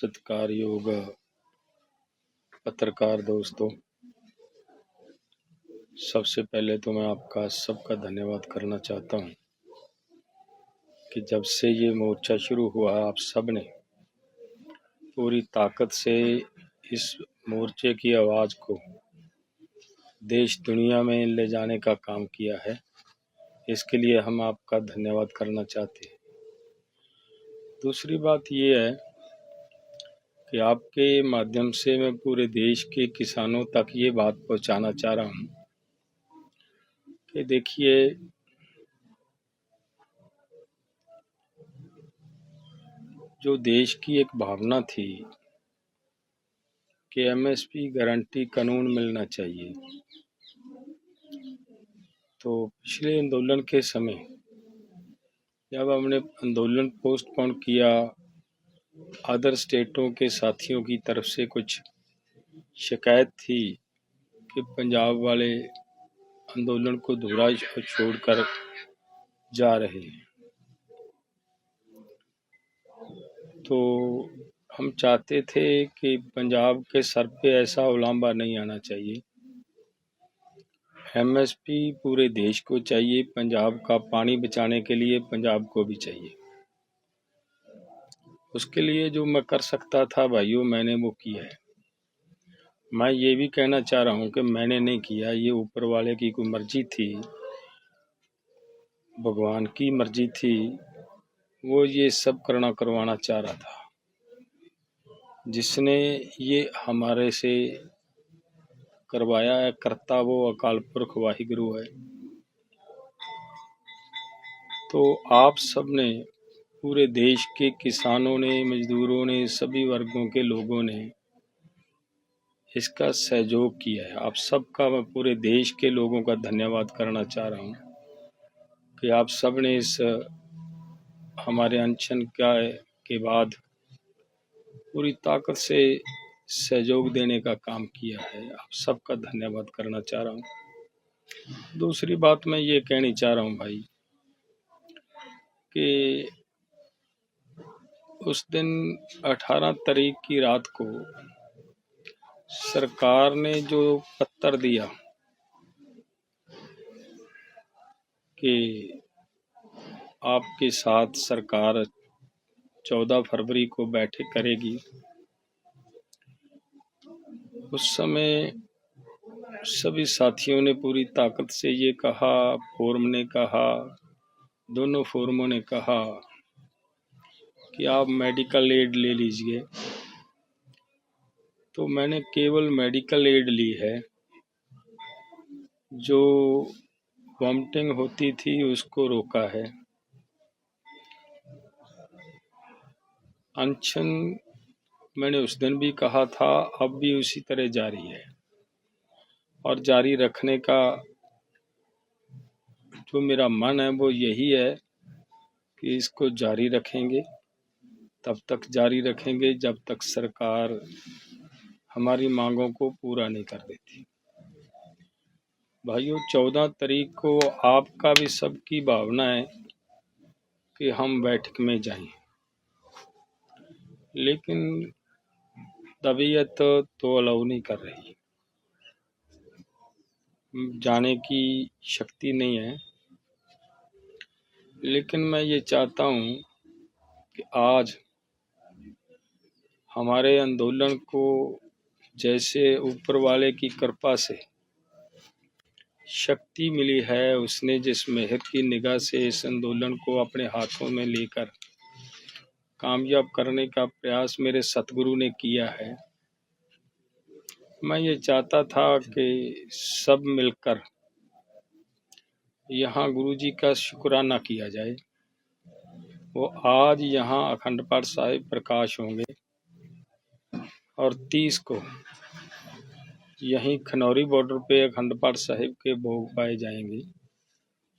सत्कार योग पत्रकार दोस्तों, सबसे पहले तो मैं आपका सबका धन्यवाद करना चाहता हूं कि जब से ये मोर्चा शुरू हुआ आप सब ने पूरी ताकत से इस मोर्चे की आवाज़ को देश दुनिया में ले जाने का काम किया है। इसके लिए हम आपका धन्यवाद करना चाहते हैं। दूसरी बात ये है कि आपके माध्यम से मैं पूरे देश के किसानों तक ये बात पहुंचाना चाह रहा हूं कि देखिए, जो देश की एक भावना थी कि एमएसपी गारंटी कानून मिलना चाहिए, तो पिछले आंदोलन के समय जब हमने आंदोलन पोस्टपोन किया, अदर स्टेटों के साथियों की तरफ से कुछ शिकायत थी कि पंजाब वाले आंदोलन को धुरा छोड़कर जा रहे हैं, तो हम चाहते थे कि पंजाब के सर पे ऐसा उलांबा नहीं आना चाहिए। एमएसपी पूरे देश को चाहिए, पंजाब का पानी बचाने के लिए पंजाब को भी चाहिए। उसके लिए जो मैं कर सकता था भाइयों, मैंने वो किया है। मैं ये भी कहना चाह रहा हूँ कि मैंने नहीं किया, ये ऊपर वाले की कोई मर्जी थी, भगवान की मर्जी थी, वो ये सब करवाना चाह रहा था। जिसने ये हमारे से करवाया है, करता वो अकाल पुरख वाहिगुरु है। तो आप सब ने, पूरे देश के किसानों ने, मजदूरों ने, सभी वर्गों के लोगों ने इसका सहयोग किया है। आप सबका मैं पूरे देश के लोगों का धन्यवाद करना चाह रहा हूँ कि आप सब ने इस हमारे अनशन के बाद पूरी ताकत से सहयोग देने का काम किया है। आप सबका धन्यवाद करना चाह रहा हूँ। दूसरी बात मैं ये कहनी चाह रहा हूँ भाई कि उस दिन 18 तारीख की रात को सरकार ने जो पत्र दिया कि आपके साथ सरकार 14 फरवरी को बैठक करेगी, उस समय सभी साथियों ने पूरी ताकत से ये कहा, फोरम ने कहा, दोनों फोरमों ने कहा कि आप मेडिकल एड ले लीजिए। तो मैंने केवल मेडिकल एड ली है, जो वॉमिटिंग होती थी उसको रोका है। अनशन मैंने उस दिन भी कहा था, अब भी उसी तरह जारी है और जारी रखने का जो मेरा मन है वो यही है कि इसको जारी रखेंगे, तब तक जारी रखेंगे जब तक सरकार हमारी मांगों को पूरा नहीं कर देती। भाइयों, 14 तारीख को आपका भी सबकी भावना है कि हम बैठक में जाएं, लेकिन तबीयत तो अलाउ नहीं कर रही, जाने की शक्ति नहीं है। लेकिन मैं ये चाहता हूँ कि आज हमारे आंदोलन को जैसे ऊपर वाले की कृपा से शक्ति मिली है, उसने जिस मेहर की निगाह से इस आंदोलन को अपने हाथों में लेकर कामयाब करने का प्रयास मेरे सतगुरु ने किया है। मैं ये चाहता था कि सब मिलकर यहाँ गुरु जी का शुक्राना किया जाए। वो आज यहाँ अखंड पाठ साहिब प्रकाश होंगे और 30 को यहीं खनौरी बॉर्डर पे अखंड पाठ साहिब के भोग पाए जाएंगे।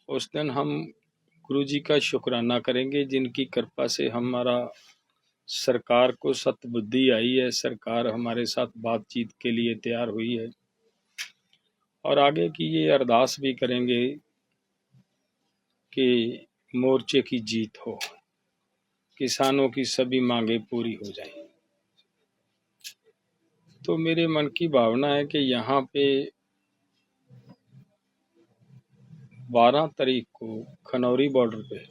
उस दिन हम गुरु जी का शुक्राना करेंगे, जिनकी कृपा से हमारा सरकार को सतबुद्धि आई है, सरकार हमारे साथ बातचीत के लिए तैयार हुई है। और आगे की ये अरदास भी करेंगे कि मोर्चे की जीत हो, किसानों की सभी मांगे पूरी हो जाएं। तो मेरे मन की भावना है कि यहाँ पे 12 तारीख को खनौरी बॉर्डर पे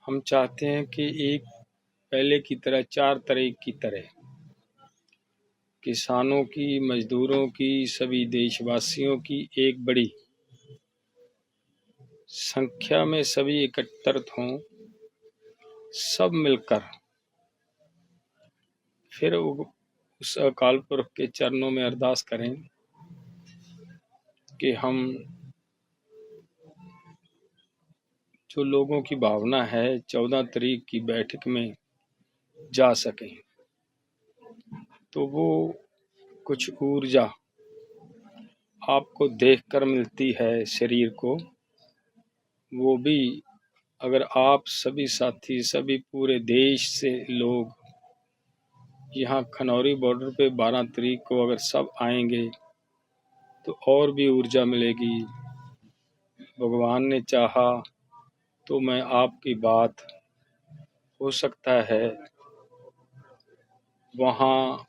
हम चाहते हैं कि एक पहले की तरह 4 तारीख की तरह किसानों की, मजदूरों की, सभी देशवासियों की एक बड़ी संख्या में सभी एकत्रित हों, सब मिलकर फिर उस अकाल पुरख के चरणों में अरदास करें कि हम जो लोगों की भावना है 14 तारीख की बैठक में जा सकें। तो वो कुछ ऊर्जा आपको देखकर मिलती है शरीर को, वो भी अगर आप सभी साथी, सभी पूरे देश से लोग यहाँ खनौरी बॉर्डर पे 12 तारीख को अगर सब आएंगे तो और भी ऊर्जा मिलेगी। भगवान ने चाहा तो मैं आपकी बात हो सकता है वहाँ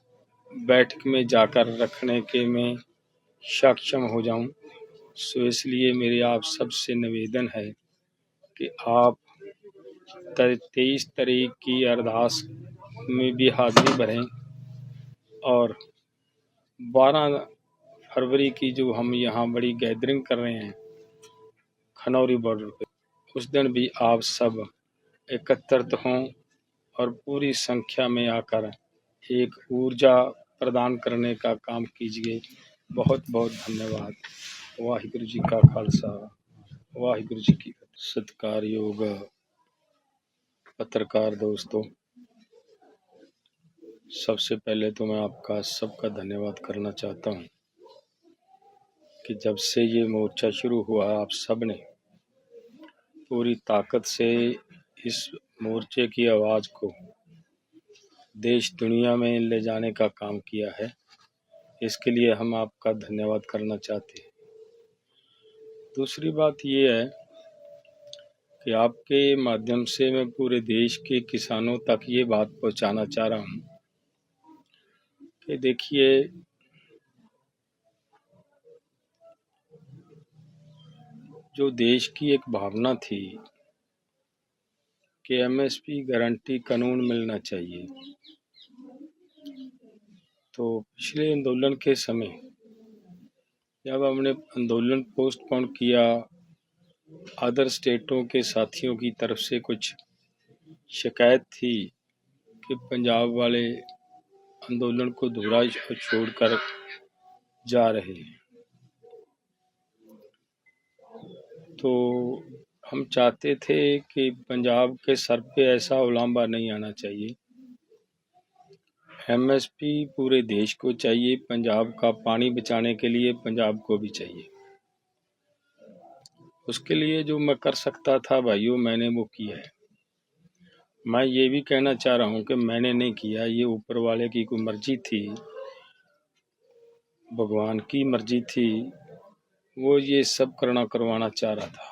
बैठक में जाकर रखने के मैं सक्षम हो जाऊं। सो इसलिए मेरे आप सबसे निवेदन है कि आप 23 तारीख की अरदास में भी हाजिरी भरें और 12 फरवरी की जो हम यहाँ बड़ी गैदरिंग कर रहे हैं खनौरी बॉर्डर पे, उस दिन भी आप सब एकत्रित हों और पूरी संख्या में आकर एक ऊर्जा प्रदान करने का काम कीजिए। बहुत बहुत धन्यवाद। वाहिगुरु जी का खालसा, वाहिगुरु जी की सत्कारयोग पत्रकार दोस्तों, सबसे पहले तो मैं आपका सबका धन्यवाद करना चाहता हूँ कि जब से ये मोर्चा शुरू हुआ आप सब ने पूरी ताकत से इस मोर्चे की आवाज़ को देश दुनिया में ले जाने का काम किया है। इसके लिए हम आपका धन्यवाद करना चाहते हैं। दूसरी बात ये है कि आपके माध्यम से मैं पूरे देश के किसानों तक ये बात पहुंचाना चाह रहा हूं कि देखिए, जो देश की एक भावना थी कि एमएसपी गारंटी कानून मिलना चाहिए, तो पिछले आंदोलन के समय जब हमने आंदोलन पोस्टपोन किया, अदर स्टेटों के साथियों की तरफ से कुछ शिकायत थी कि पंजाब वाले आंदोलन को अधूरा छोड़कर जा रहे हैं, तो हम चाहते थे कि पंजाब के सर पे ऐसा उलांबा नहीं आना चाहिए। एमएसपी पूरे देश को चाहिए, पंजाब का पानी बचाने के लिए पंजाब को भी चाहिए। उसके लिए जो मैं कर सकता था भाइयों, मैंने वो किया है। मैं ये भी कहना चाह रहा हूँ कि मैंने नहीं किया, ये ऊपर वाले की कोई मर्जी थी, भगवान की मर्जी थी, वो ये सब करवाना चाह रहा था।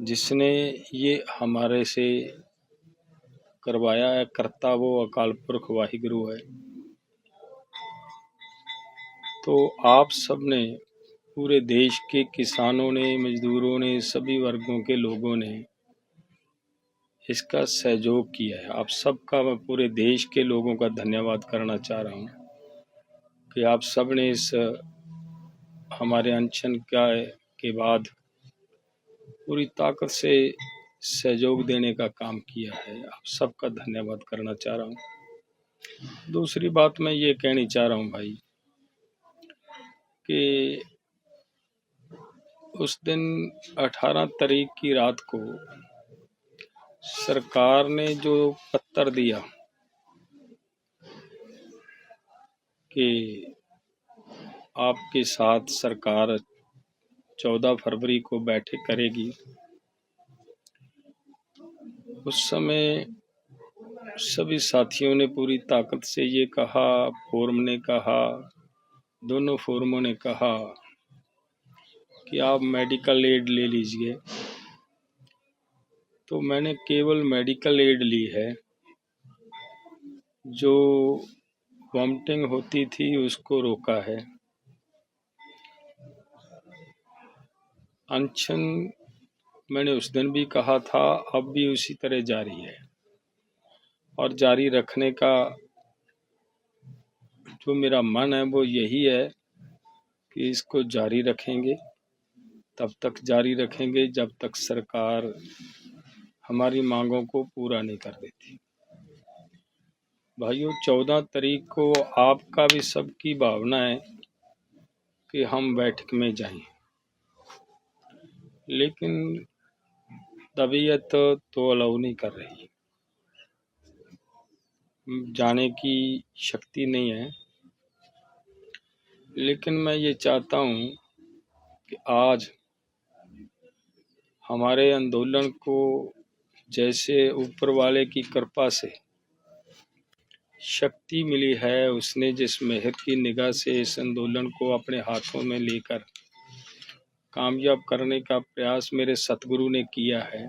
जिसने ये हमारे से करवाया है, करता वो अकाल पुरख वाहिगुरु है। तो आप सब ने, पूरे देश के किसानों ने, मजदूरों ने, सभी वर्गों के लोगों ने इसका सहयोग किया है। आप सबका मैं पूरे देश के लोगों का धन्यवाद करना चाह रहा हूँ कि आप सब ने इस हमारे अनशन के बाद पूरी ताकत से सहयोग देने का काम किया है। आप सबका धन्यवाद करना चाह रहा हूँ। दूसरी बात मैं ये कहनी चाह रहा हूँ भाई कि उस दिन 18 तारीख की रात को सरकार ने जो पत्र दिया कि आपके साथ सरकार 14 फरवरी को बैठक करेगी, उस समय सभी साथियों ने पूरी ताकत से ये कहा, फोरम ने कहा, दोनों फोरमों ने कहा कि आप मेडिकल एड ले लीजिए। तो मैंने केवल मेडिकल एड ली है जो वॉमिटिंग होती थी उसको रोका है। अनशन मैंने उस दिन भी कहा था, अब भी उसी तरह जारी है और जारी रखने का जो मेरा मन है वो यही है कि इसको जारी रखेंगे, तब तक जारी रखेंगे जब तक सरकार हमारी मांगों को पूरा नहीं कर देती। भाइयों, 14 तारीख को आपका भी सबकी भावना है कि हम बैठक में जाएं, लेकिन तबीयत तो अलाउ नहीं कर रही, जाने की शक्ति नहीं है। लेकिन मैं ये चाहता हूँ कि आज हमारे आंदोलन को जैसे ऊपर वाले की कृपा से शक्ति मिली है, उसने जिस मेहर की निगाह से इस आंदोलन को अपने हाथों में लेकर कामयाब करने का प्रयास मेरे सतगुरु ने किया है,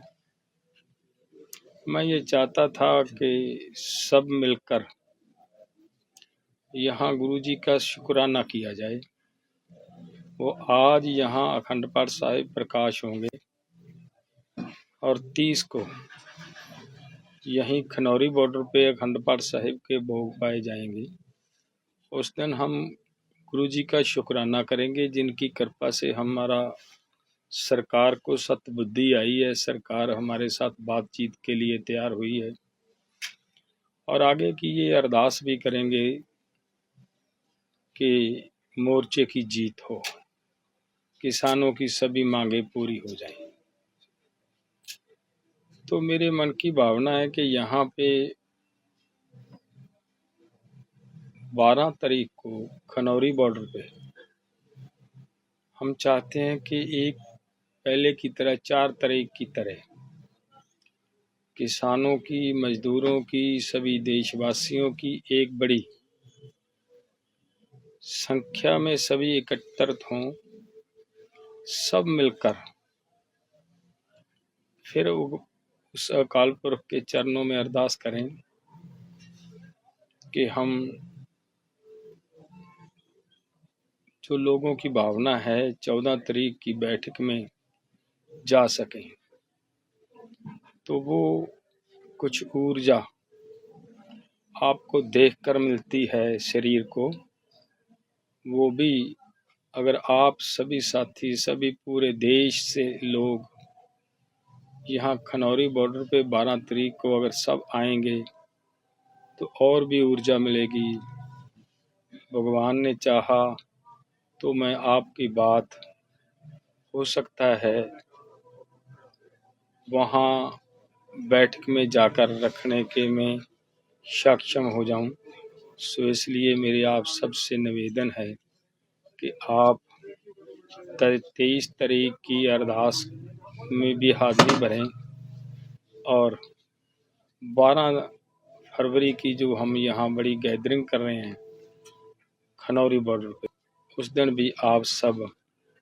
मैं ये चाहता था कि सब मिलकर यहाँ गुरुजी का शुक्राना किया जाए। वो आज यहाँ अखंड पाठ साहिब प्रकाश होंगे और 30 को यहीं खनौरी बॉर्डर पे अखंड पाठ साहिब के भोग पाए जाएंगे। उस दिन हम गुरुजी का शुक्राना करेंगे, जिनकी कृपा से हमारा सरकार को सतबुद्धि आई है, सरकार हमारे साथ बातचीत के लिए तैयार हुई है। और आगे की ये अरदास भी करेंगे कि मोर्चे की जीत हो, किसानों की सभी मांगे पूरी हो जाएं। तो मेरे मन की भावना है कि यहाँ पे 12 तारीख को खनौरी बॉर्डर पे हम चाहते हैं कि एक पहले की तरह 4 तारीख की तरह किसानों की, मजदूरों की, सभी देशवासियों की एक बड़ी संख्या में सभी एकत्रित हों, सब मिलकर फिर उस अकाल पुरख के चरणों में अरदास करें कि हम जो लोगों की भावना है 14 तारीख की बैठक में जा सकें। तो वो कुछ ऊर्जा आपको देखकर मिलती है शरीर को, वो भी अगर आप सभी साथी, सभी पूरे देश से लोग यहाँ खनौरी बॉर्डर पे 12 तारीख को अगर सब आएंगे तो और भी ऊर्जा मिलेगी। भगवान ने चाहा तो मैं आपकी बात हो सकता है वहाँ बैठक में जाकर रखने के मैं सक्षम हो जाऊं। सो इसलिए मेरी आप सबसे निवेदन है कि आप 23 तारीख की अरदास में भी हाजिरी भरें और 12 फरवरी की जो हम यहाँ बड़ी गैदरिंग कर रहे हैं खनौरी बॉर्डर पे, उस दिन भी आप सब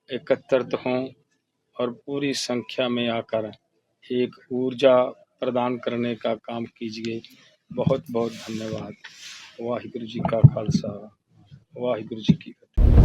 एकत्रित हों और पूरी संख्या में आकर एक ऊर्जा प्रदान करने का काम कीजिए। बहुत बहुत धन्यवाद। वाहिगुरु जी का खालसा, वाहिगुरु जी की फतेह।